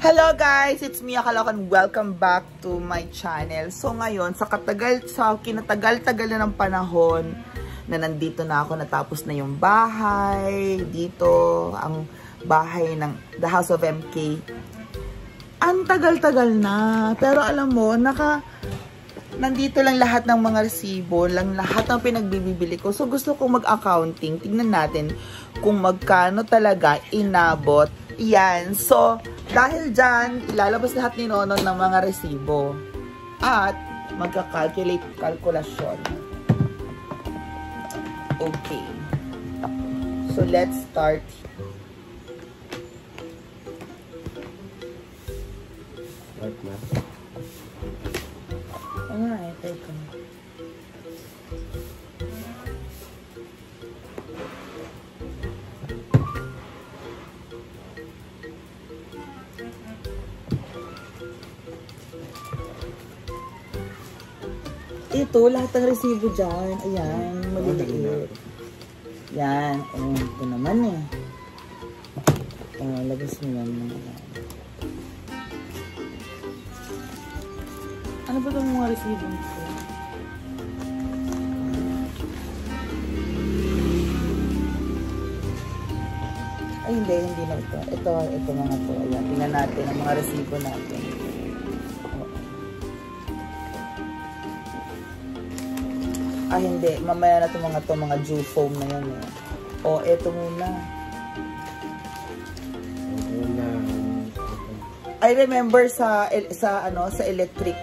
Hello guys, it's Mia Caloocan. Welcome back to my channel. So ngayon, sa kinatagal-tagal na ng panahon na nandito na ako, natapos na yung bahay, dito, ang bahay ng The House of MK. Ang tagal-tagal na. Pero alam mo, nandito lang lahat ng mga resibo, lang lahat ng pinagbibili ko. So gusto kong mag-accounting. Tingnan natin kung magkano talaga inabot. Yan. So, dahil dyan, ilalabas lahat ni Nonon ng mga resibo. At, magka-calculate kalkulasyon. Okay. So, let's start. Start na. Alright, teka. Ito, lahat ng resibo dyan. Ayan, maliliit. Yan. Oh, ito naman eh. Oh, labas mo yan. Ano ba itong mga resibo nito? Ay, hindi na ito. Ito mga to. Ayan, tingnan natin ang mga resibo natin. Ay, hindi. Mamaya na itong mga Jew foam na yan eh. O, eto muna. I remember sa electric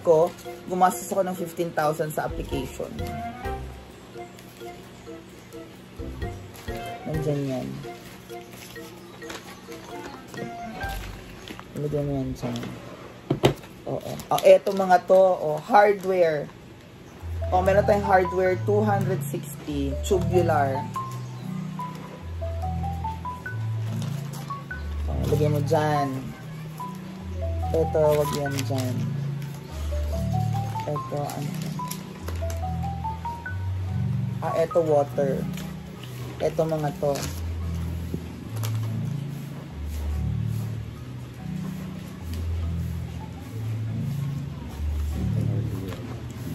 ko, gumastos ako ng 15,000 sa application. Nandyan yan. Nandyan yan dyan. Oo. O, eto mga to. O, hardware. O, meron tayong hardware 260 tubular. O, lagyan mo dyan. Ito, wag yan dyan. Ito, ano? Ito water. Ito mga to.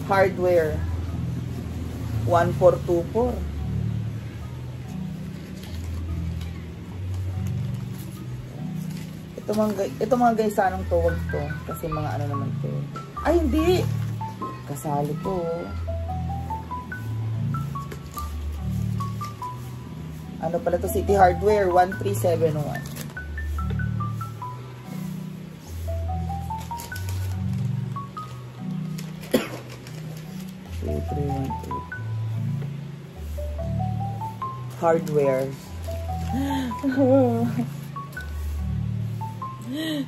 Hardware 1424. Ito mga guys, anong tuwag to? Kasi mga ano naman to. Ay, hindi! Kasali to. Ano pala to? City Hardware 1371. 312 hardware.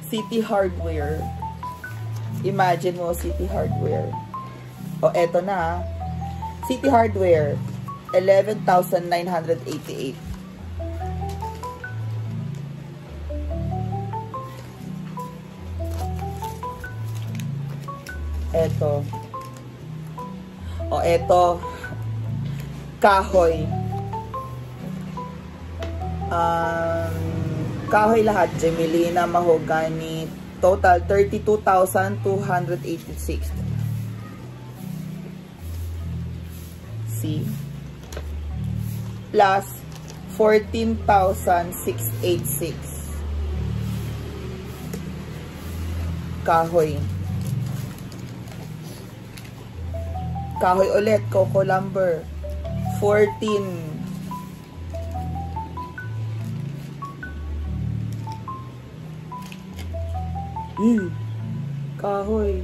City Hardware. Imagine mo, City Hardware. O, eto na. City Hardware 11,988. Eto. O, eto, kahoy. Kahoy lahat. Gemelina, mahogany. Total, 32,286. See? Plus, 14,686. Kahoy. Kahoy ulit, coco lumber 14. Kahoy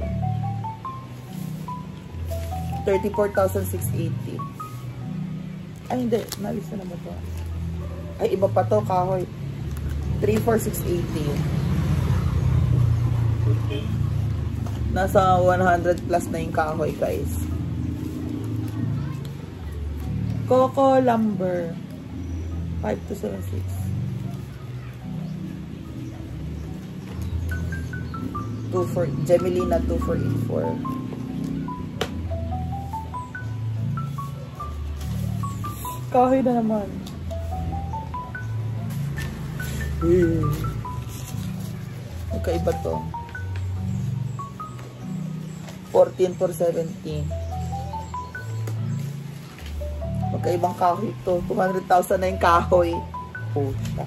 34,680. Ay, hindi, nalista na ba to? Ay, iba pa to, kahoy 34,680. Nasa 100 plus na yung kahoy, guys. Coco lumber 5276. Gemelina 2484. Kahoy na naman. Magkaiba to. 14 for 17. Magkaibang kahoy to. 200,000 na yung kahoy. Puta.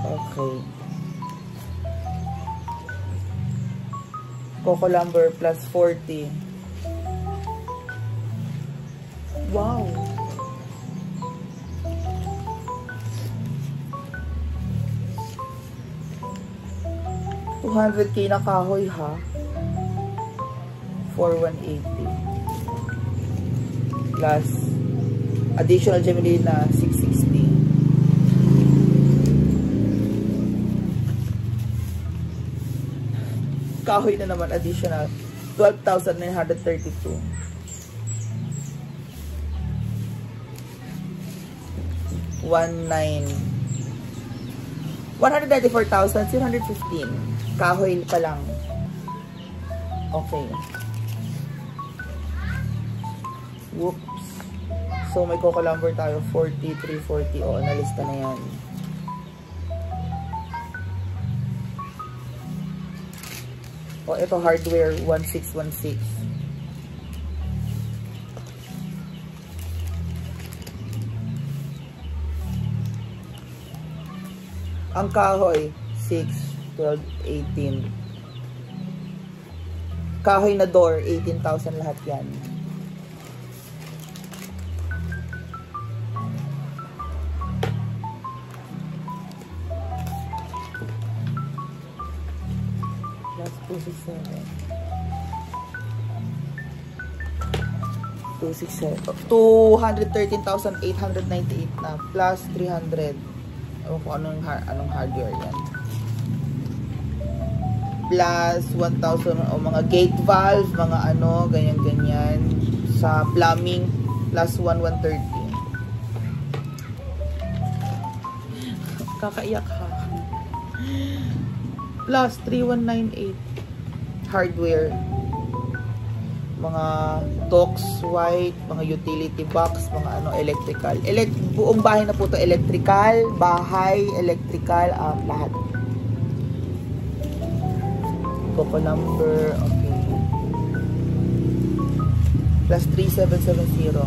Okay. Coco lumber plus 40. Wow. 200K na kahoy ha. For 180. Plus additional gemini na 660. Kahoy na naman additional 12,932. $194,715. Kahoy pa lang. Okay. Whoops. So, may coco lumber tayo. 40, 340. O, nalista na yan. O, ito hardware. 1616. Ang kahoy, 6, 12, 18. Kahoy na door, 18,000 lahat yan. Plus 267. 213,898 na. Plus 300. Ewan ko anong hardware yan. Plus 1,000 o mga gate valve, mga ano, ganyan-ganyan. Sa plumbing, plus 1,130. Kakaiyak ha. Plus 3,198. Hardware. Mga Tox white, mga utility box, mga ano, electrical. Buong bahay na po to, electrical, bahay, electrical, lahat. Coco lumber, okay. Plus 3,770.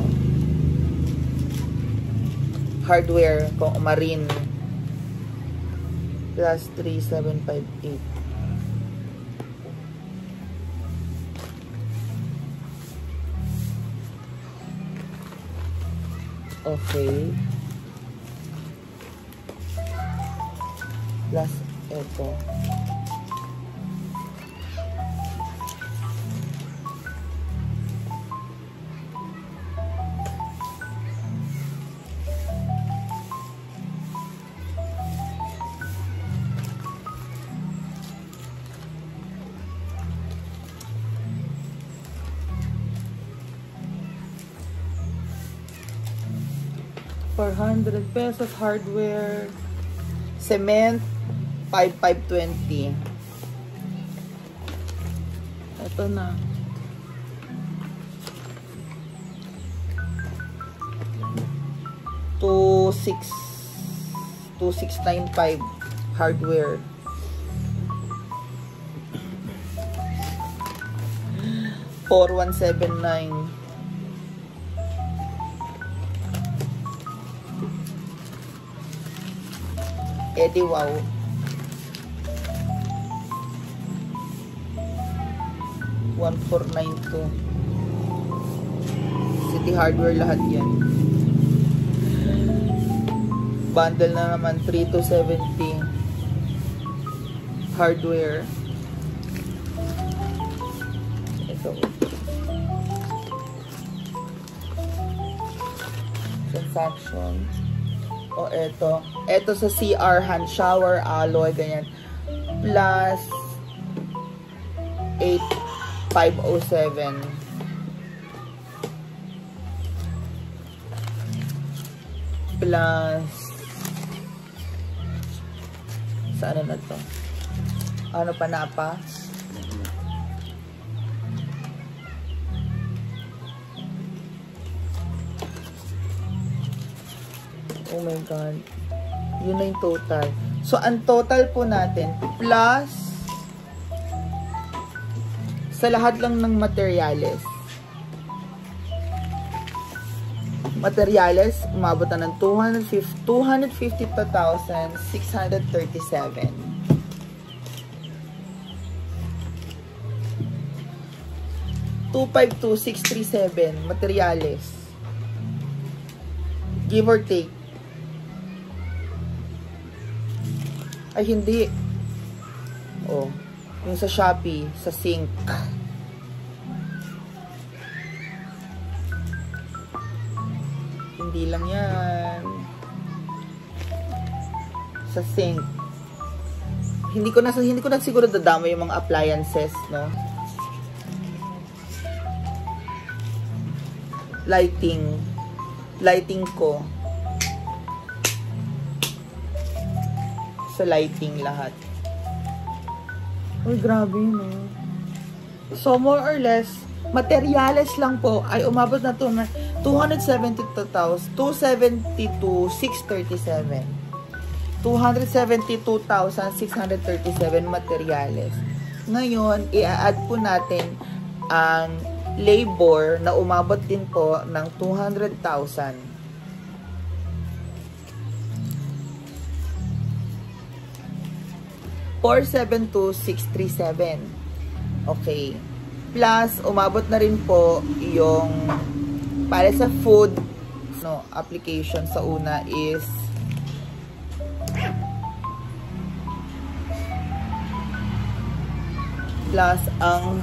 Hardware, kung marine. Plus 3,758. Okay. Plus ito. ₱400 hardware. Cement 5,520. Ito na. 2,695 hardware. 4,179. Eddie wow. 1,492. City hardware lahat yan. Bundle na naman 3,270. Hardware. Ito. Transaction. O eto. Eto sa CR, hand shower, alloy, ganyan. Plus 8,507. Plus saan na to? Ano pa na pa? Oh my God. Yun na yung total. So, ang total po natin, plus sa lahat lang ng materyales. Materyales, umabot na ng 252,637. 252,637 materyales. Give or take. Ay, hindi. Oh, yung sa Shopee, sa sink. Hindi lang yan. Sa sink. Hindi ko na siguro dadama yung mga appliances, no? Lighting ko. Sa lighting lahat. Uy, grabe, no? So, more or less, materyales lang po ay umabot na to na 272,637. 272,637 materyales. Ngayon, i-add po natin ang labor na umabot din po ng 200,000. 472,637. Okay. Plus, umabot na rin po yung para sa food application sa una is plus ang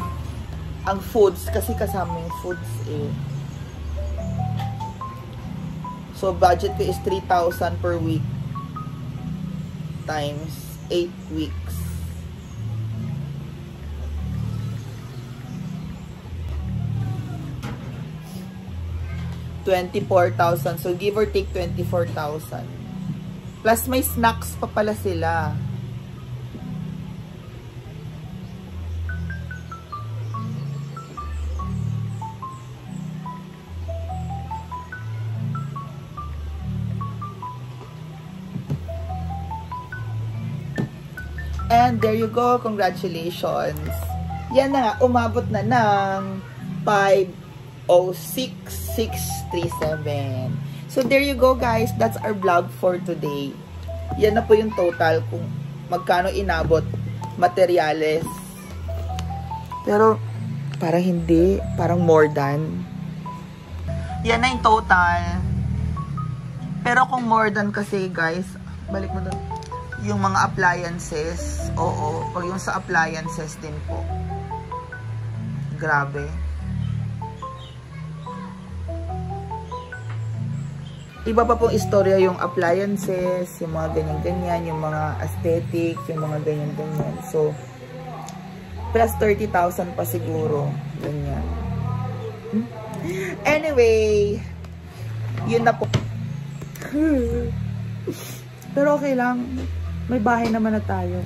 foods kasi kasama yung foods eh. So, budget ko is 3,000 per week times 8 weeks. $24,000. So, give or take 24,000. Plus, may snacks pa pala sila. And there you go. Congratulations. Yan na nga. Umabot na ng 506,637. So, there you go, guys. That's our vlog for today. Yan na po yung total kung magkano inabot materyales. Pero, parang hindi. Parang more than. Yan na yung total. Pero kung more than kasi, guys, balik mo doon. Yung mga appliances, oo, pag yung sa appliances din po. Grabe. Iba pa pong istorya yung appliances, yung mga ganyan-ganyan, yung mga aesthetic, yung mga ganyan-ganyan. So, plus 30,000 pa siguro. Ganyan. Anyway, yun na po. Pero okay lang. May bahay naman na tayo.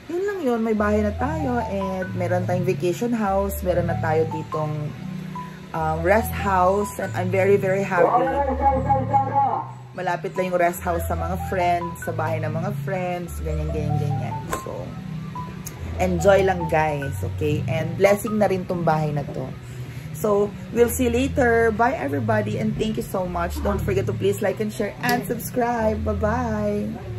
Yun lang yun. May bahay na tayo. And meron tayong vacation house. Meron na tayo ditong rest house. And I'm very, very happy. Malapit lang yung rest house sa mga friends. Sa bahay ng mga friends. Ganyan, ganyan, ganyan. So, enjoy lang, guys. Okay? And blessing na rin tong bahay na to. So, we'll see you later. Bye, everybody. And thank you so much. Don't forget to please like and share and subscribe. Bye-bye.